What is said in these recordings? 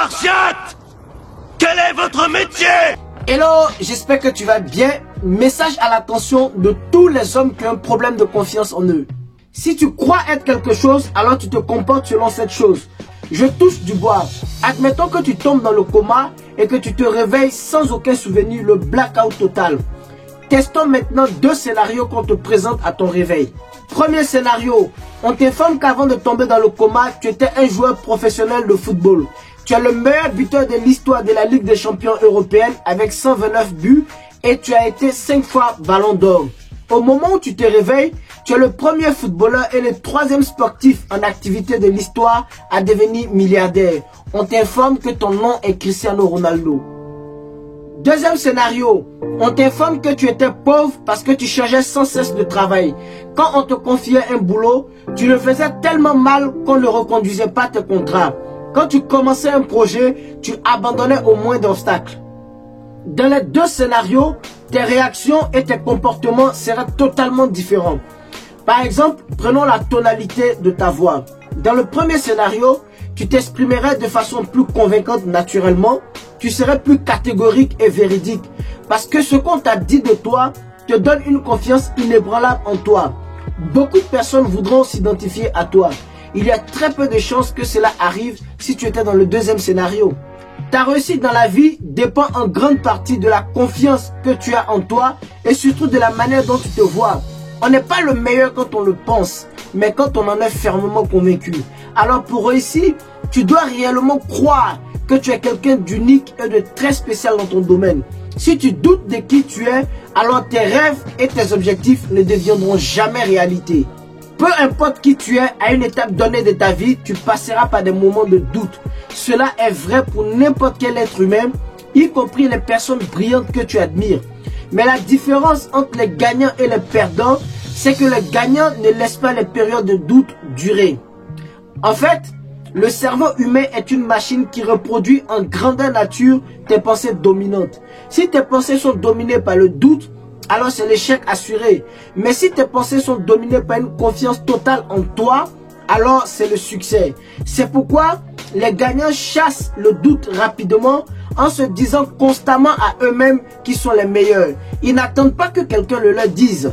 Spartiate! Quel est votre métier? Hello, j'espère que tu vas bien. Message à l'attention de tous les hommes qui ont un problème de confiance en eux. Si tu crois être quelque chose, alors tu te comportes selon cette chose. Je touche du bois. Admettons que tu tombes dans le coma et que tu te réveilles sans aucun souvenir, le blackout total. Testons maintenant deux scénarios qu'on te présente à ton réveil. Premier scénario, on t'informe qu'avant de tomber dans le coma, tu étais un joueur professionnel de football. Tu es le meilleur buteur de l'histoire de la Ligue des champions européenne avec 129 buts et tu as été 5 fois ballon d'or. Au moment où tu te réveilles, tu es le premier footballeur et le troisième sportif en activité de l'histoire à devenir milliardaire. On t'informe que ton nom est Cristiano Ronaldo. Deuxième scénario, on t'informe que tu étais pauvre parce que tu changeais sans cesse de travail. Quand on te confiait un boulot, tu le faisais tellement mal qu'on ne reconduisait pas tes contrats. Quand tu commençais un projet, tu abandonnais au moins d'obstacles. Dans les deux scénarios, tes réactions et tes comportements seraient totalement différents. Par exemple, prenons la tonalité de ta voix. Dans le premier scénario, tu t'exprimerais de façon plus convaincante naturellement. Tu serais plus catégorique et véridique. Parce que ce qu'on t'a dit de toi te donne une confiance inébranlable en toi. Beaucoup de personnes voudront s'identifier à toi. Il y a très peu de chances que cela arrive si tu étais dans le deuxième scénario. Ta réussite dans la vie dépend en grande partie de la confiance que tu as en toi et surtout de la manière dont tu te vois. On n'est pas le meilleur quand on le pense, mais quand on en est fermement convaincu. Alors pour réussir, tu dois réellement croire que tu es quelqu'un d'unique et de très spécial dans ton domaine. Si tu doutes de qui tu es, alors tes rêves et tes objectifs ne deviendront jamais réalité. Peu importe qui tu es, à une étape donnée de ta vie, tu passeras par des moments de doute. Cela est vrai pour n'importe quel être humain, y compris les personnes brillantes que tu admires. Mais la différence entre les gagnants et les perdants, c'est que les gagnants ne laissent pas les périodes de doute durer. En fait, le cerveau humain est une machine qui reproduit en grandeur nature tes pensées dominantes. Si tes pensées sont dominées par le doute, alors c'est l'échec assuré. Mais si tes pensées sont dominées par une confiance totale en toi, alors c'est le succès. C'est pourquoi les gagnants chassent le doute rapidement en se disant constamment à eux-mêmes qu'ils sont les meilleurs. Ils n'attendent pas que quelqu'un le leur dise.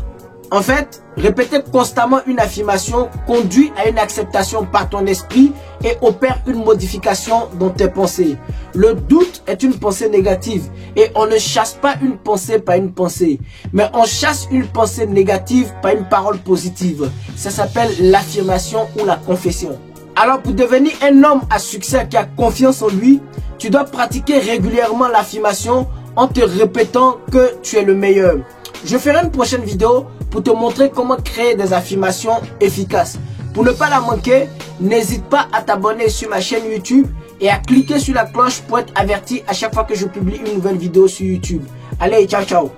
En fait, répéter constamment une affirmation conduit à une acceptation par ton esprit et opère une modification dans tes pensées. Le doute est une pensée négative et on ne chasse pas une pensée par une pensée, mais on chasse une pensée négative par une parole positive. Ça s'appelle l'affirmation ou la confession. Alors pour devenir un homme à succès qui a confiance en lui, tu dois pratiquer régulièrement l'affirmation en te répétant que tu es le meilleur. Je ferai une prochaine vidéo pour te montrer comment créer des affirmations efficaces. Pour ne pas la manquer, n'hésite pas à t'abonner sur ma chaîne YouTube et à cliquer sur la cloche pour être averti à chaque fois que je publie une nouvelle vidéo sur YouTube. Allez, ciao ciao.